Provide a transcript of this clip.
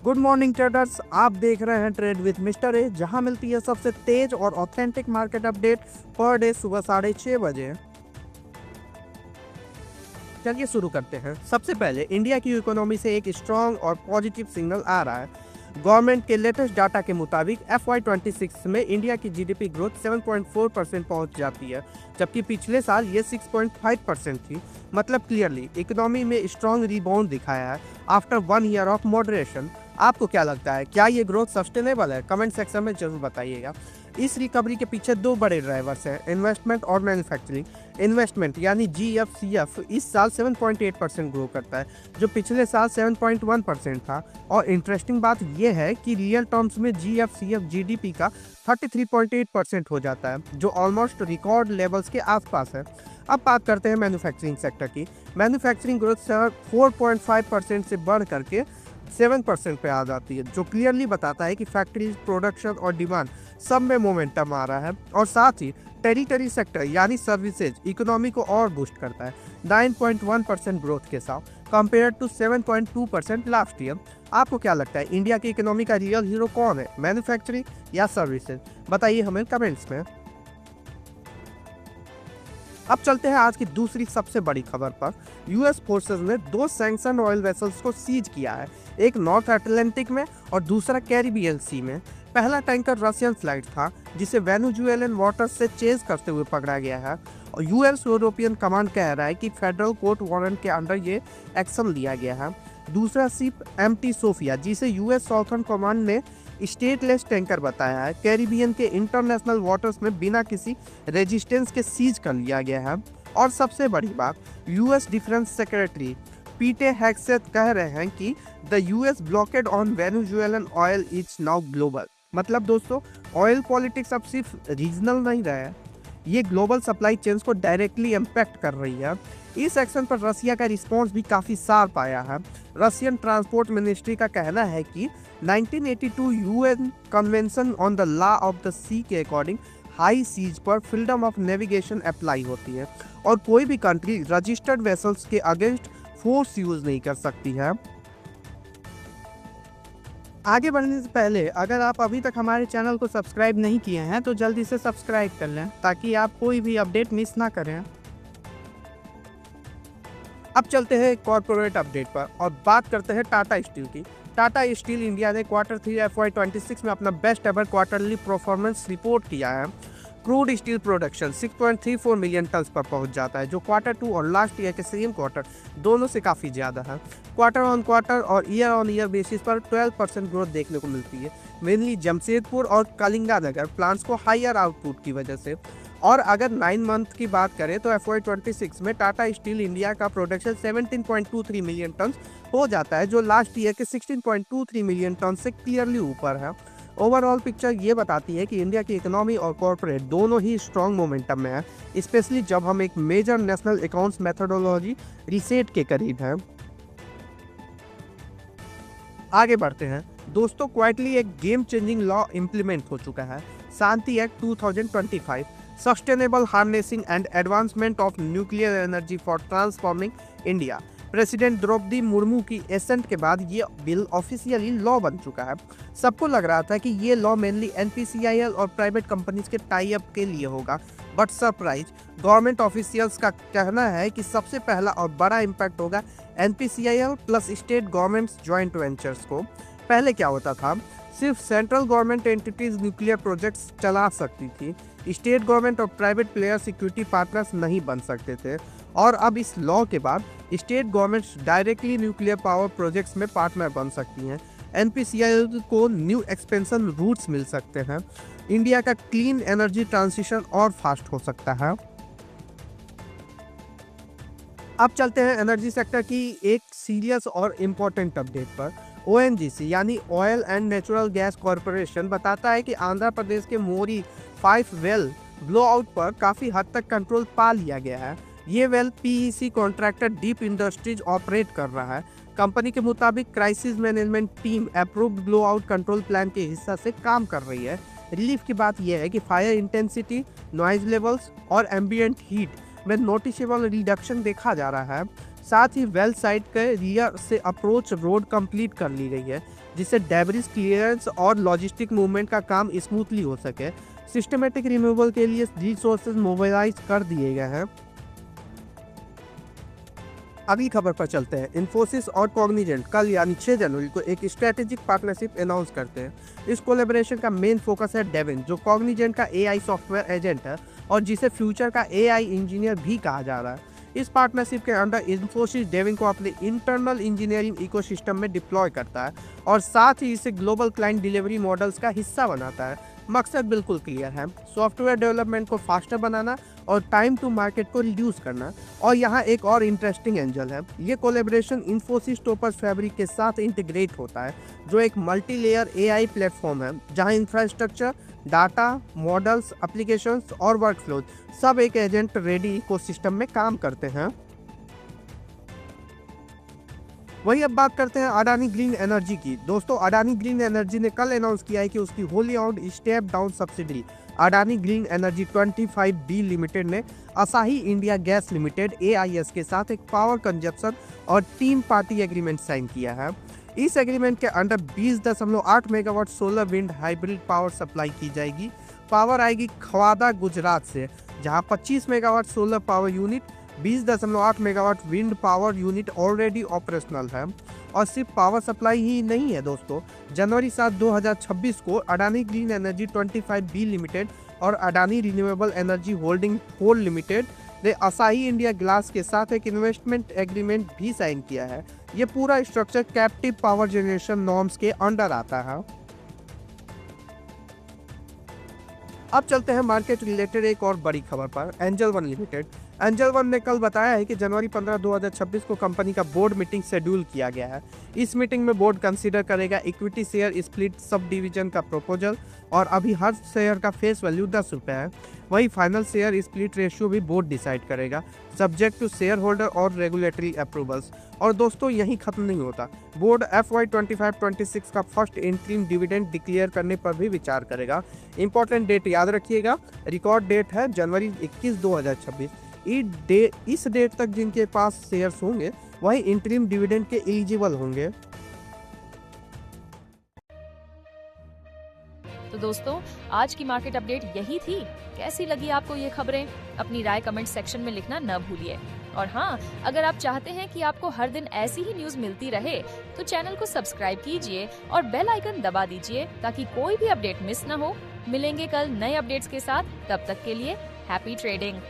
Good morning traders, आप देख रहे हैं ट्रेड विद मिस्टर ए, जहां मिलती है सबसे तेज और authentic market update per day सुबह 6:30 बजे। चलिए शुरू करते हैं। सबसे पहले इंडिया की इकोनॉमी से एक स्ट्रॉन्ग और पॉजिटिव सिग्नल आ रहा है। गवर्नमेंट के लेटेस्ट डाटा के मुताबिक FY26 में इंडिया की जीडीपी ग्रोथ 7.4% पहुंच जाती है, जबकि पिछले साल ये 6.5% थी। मतलब क्लियरली इकोनॉमी में स्ट्रॉन्ग रिबाउंड दिखाया है आफ्टर 1 ईयर ऑफ मॉडरेशन। आपको क्या लगता है, क्या ये ग्रोथ सस्टेनेबल है? कमेंट सेक्शन में जरूर बताइएगा। इस रिकवरी के पीछे दो बड़े ड्राइवर्स हैं, इन्वेस्टमेंट और मैन्युफैक्चरिंग। इन्वेस्टमेंट यानी GFCF इस साल 7.8% ग्रो करता है, जो पिछले साल 7.1% था। और इंटरेस्टिंग बात यह है कि रियल टर्म्स में GFCF जीडीपी का 33.8% हो जाता है, जो ऑलमोस्ट रिकॉर्ड लेवल्स के आसपास है। अब बात करते हैं मैन्युफैक्चरिंग सेक्टर की। मैन्युफैक्चरिंग ग्रोथ 4.5% से बढ़ करके 7% पे आ जाती है, जो क्लियरली बताता है कि फैक्ट्रीज, प्रोडक्शन और डिमांड सब में मोमेंटम आ रहा है। और साथ ही टेरिटरी सेक्टर यानी सर्विसेज इकोनॉमी को और बूस्ट करता है 9.1% ग्रोथ के साथ, कंपेयर टू 7.2% लास्ट ईयर। आपको क्या लगता है, इंडिया की इकोनॉमी का रियल हीरो कौन है, मैन्युफैक्चरिंग या सर्विसेज? बताइए हमें कमेंट्स में। अब चलते हैं आज की दूसरी सबसे बड़ी खबर पर। यूएस फोर्सेस ने 2 सैंक्शन ऑयल वेसल्स को सीज किया है, एक नॉर्थ अटलांटिक में और दूसरा कैरिबियन सी में। पहला टैंकर रशियन फ्लाइट था, जिसे वेनेजुएलन वाटर से चेज करते हुए पकड़ा गया है। और यूएस यूरोपियन कमांड कह रहा है कि फेडरल कोर्ट वारंट के अंडर ये एक्शन लिया गया है। दूसरा शिप MT सोफिया, जिसे यूएस साउथर्न कमांड ने स्टेटलेस टैंकर बताया है, कैरिबियन के इंटरनेशनल वाटर्स में बिना किसी रेजिस्टेंस के सीज कर लिया गया है। और सबसे बड़ी बात, यूएस डिफेंस सेक्रेटरी पीटे हेग्सेथ कह रहे हैं कि the US blockade on Venezuelan oil is now global. मतलब दोस्तों, ऑयल पॉलिटिक्स अब सिर्फ रीजनल नहीं रहा है, ये ग्लोबल सप्लाई चेन्स को डायरेक्टली इम्पैक्ट कर रही है। इस एक्शन पर रसिया का रिस्पॉन्स भी काफ़ी शार्प आया है। रशियन ट्रांसपोर्ट मिनिस्ट्री का कहना है कि 1982 UN convention on the law of the sea के अकॉर्डिंग हाई सीज पर फ्रीडम ऑफ नेविगेशन अप्लाई होती है और कोई भी कंट्री रजिस्टर्ड वेसल्स के अगेंस्ट फोर्स यूज नहीं कर सकती है। आगे बढ़ने से पहले अगर आप अभी तक हमारे चैनल को सब्सक्राइब नहीं किए हैं तो जल्दी से सब्सक्राइब कर लें, ताकि आप कोई भी अपडेट मिस ना करें। अब चलते हैं कॉर्पोरेट अपडेट पर और बात करते हैं टाटा स्टील की। टाटा स्टील इंडिया ने Q3 FY26 में अपना best ever quarterly performance report किया है। Crude steel production 6.34 million turns पर पहुंच जाता है, जो Q2 और लास्ट ईयर के सेम क्वार्टर दोनों से काफ़ी ज़्यादा है। क्वार्टर ऑन क्वार्टर और ईयर ऑन ईयर बेसिस पर 12% ग्रोथ देखने को मिलती है, मेनली जमशेदपुर और कलिंगानगर प्लांट्स को हायर आउटपुट की वजह से। और अगर 9 मंथ की बात करें तो FY26 में टाटा स्टील इंडिया का प्रोडक्शन 17.23 मिलियन टन हो जाता है, जो लास्ट ईयर के 16.23 मिलियन टन से क्लियरली ऊपर है। ओवरऑल पिक्चर ये बताती है कि इंडिया की इकोनॉमी और कॉर्पोरेट दोनों ही स्ट्रॉन्ग मोमेंटम में है, स्पेशली जब हम एक major national accounts methodology reset के करीब हैं। आगे बढ़ते हैं दोस्तों। क्वाइटली एक गेम चेंजिंग लॉ इम्प्लीमेंट हो चुका है, Shanti act 2025, sustainable harnessing and advancement of nuclear energy for transforming India. President Droupadi Murmu की एसेंट के बाद ये बिल ऑफिशियली लॉ बन चुका है। सबको लग रहा था कि ये लॉ मेनली NPCIL और प्राइवेट कंपनीज के टाई अप के लिए होगा, बट सरप्राइज, गवर्नमेंट ऑफिशियल्स का कहना है कि सबसे पहला और बड़ा इम्पैक्ट होगा NPCIL plus state governments joint ventures को। पहले क्या होता था, सिर्फ central government entities nuclear projects चला सकती थी, स्टेट गवर्नमेंट और प्राइवेट प्लेयर सिक्योरिटी पार्टनर्स नहीं बन सकते थे। और अब इस लॉ के बाद state governments directly nuclear power projects में पार्टनर बन सकती हैं। NPCIL को न्यू एक्सपेंशन रूट्स मिल सकते हैं। इंडिया का क्लीन एनर्जी ट्रांजिशन और फास्ट हो सकता है। अब चलते हैं एनर्जी सेक्टर की एक सीरियस और इम्पोर्टेंट अपडेट पर। ONGC यानी oil and natural gas corporation बताता है कि आंध्र प्रदेश के मोरी 5 वेल ब्लोआउट पर काफ़ी हद तक कंट्रोल पा लिया गया है। ये well PEC contractor deep industries operate कर रहा है। कंपनी के मुताबिक crisis management team approved blowout control plan के हिस्सा से काम कर रही है। रिलीफ की बात यह है कि फायर इंटेंसिटी, नॉइज लेवल्स और एम्बियंट हीट में नोटिसेबल रिडक्शन देखा जा रहा है। साथ ही वेल साइट के रियर से अप्रोच रोड कंप्लीट कर ली गई है, जिससे डेब्रिस क्लियरेंस और लॉजिस्टिक मूवमेंट का काम स्मूथली हो सके। सिस्टमेटिक रिमूवल के लिए रिसोर्सेज मोबिलाइज कर दिए गए हैं। अगली खबर पर चलते हैं। इन्फोसिस और कॉग्निजेंट कल यानी 6 जनवरी को एक स्ट्रेटेजिक पार्टनरशिप अनाउंस करते हैं। इस कोलैबोरेशन का मेन फोकस है डेविन, जो कॉग्निजेंट का एआई सॉफ्टवेयर एजेंट है और जिसे फ्यूचर का एआई इंजीनियर भी कहा जा रहा है। इस पार्टनरशिप के अंडर इन्फोसिस डेविन को अपने इंटरनल इंजीनियरिंग इकोसिस्टम में डिप्लॉय करता है और साथ ही इसे ग्लोबल क्लाइंट डिलीवरी मॉडल्स का हिस्सा बनाता है। मकसद बिल्कुल क्लियर है, सॉफ्टवेयर डेवलपमेंट को फास्टर बनाना और टाइम टू मार्केट को रिड्यूस करना। और यहाँ एक और इंटरेस्टिंग एंगल है, ये कोलैबोरेशन इन्फोसिस टोपर्स फैब्रिक के साथ इंटीग्रेट होता है, जो एक मल्टी लेयर एआई प्लेटफॉर्म है जहाँ इंफ्रास्ट्रक्चर, डाटा, मॉडल्स, एप्लीकेशंस और वर्कफ्लोज सब एक एजेंट रेडी इकोसिस्टम में काम करते हैं। वही अब बात करते हैं अडानी ग्रीन एनर्जी की। दोस्तों, अडानी ग्रीन एनर्जी ने कल अनाउंस किया है कि उसकी wholly owned step down subsidy Adani green energy 25D limited ने Asahi India gas limited AIS के साथ एक पावर कंजप्शन और 3 पार्टी एग्रीमेंट साइन किया है। इस एग्रीमेंट के under 20.8 megawatt solar wind hybrid power supply की जाएगी। पावर आएगी खवादा गुजरात से, जहां 25 megawatt solar power unit, 20.8 megawatt wind power unit already operational है। और सिर्फ पावर सप्लाई ही नहीं है दोस्तों, जनवरी 7, 2026 को Adani green energy 25B limited और अडानी रिन्यूएबल एनर्जी होल्डिंग कोल लिमिटेड ने असाही इंडिया ग्लास के साथ एक इन्वेस्टमेंट एग्रीमेंट भी साइन किया है। ये पूरा structure captive power generation norms के अंडर आता है। अब चलते हैं मार्केट रिलेटेड एक और बड़ी खबर पर, angel one limited. Angel one ने कल बताया है कि जनवरी 15, 2026 को कंपनी का बोर्ड मीटिंग शेड्यूल किया गया है। इस मीटिंग में बोर्ड कंसीडर करेगा equity share split sub division का प्रपोजल और अभी हर शेयर का फेस वैल्यू 10 रुपये है। वही फाइनल शेयर स्प्लिट रेशियो भी बोर्ड डिसाइड करेगा, सब्जेक्ट टू शेयर होल्डर और रेगुलेटरी अप्रूवल्स। और दोस्तों, यहीं खत्म नहीं होता, बोर्ड FY 25-26 का फर्स्ट इंटरिम डिविडेंड डिक्लेयर करने पर भी विचार करेगा। इंपॉर्टेंट डेट याद रखिएगा, रिकॉर्ड डेट है जनवरी 21, 2026। इस डेट तक जिनके पास शेयर्स होंगे वही इंटरिम डिविडेंड के एलिजिबल होंगे। तो दोस्तों, आज की मार्केट अपडेट यही थी। कैसी लगी आपको ये खबरें? अपनी राय कमेंट सेक्शन में लिखना न भूलिए। और हाँ, अगर आप चाहते हैं कि आपको हर दिन ऐसी ही न्यूज मिलती रहे, तो चैनल को सब्सक्राइब कीजिए और बेल आइकन दबा दीजिए ताकि कोई भी अपडेट मिस न हो। मिलेंगे कल नए अपडेट्स के साथ, तब तक के लिए हैप्पी ट्रेडिंग।